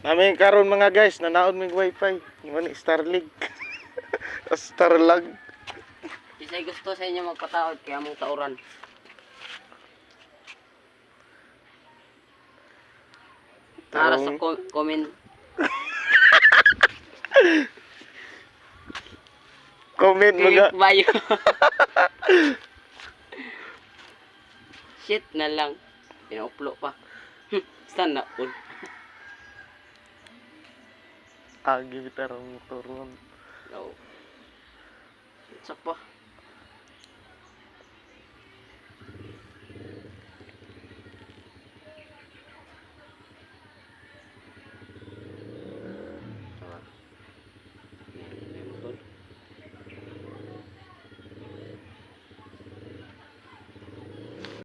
Amin karon mga guys, nanaon mig wifi. Ingon ni Starlink. Starlag. Isa'y gusto sa inyo magpataod kaya mong tauran. Para sa comment. Comment mga. Bayo. Shit na lang. Pinauplo pa. Sana all. Agi bitarong motor. No. Sa pa.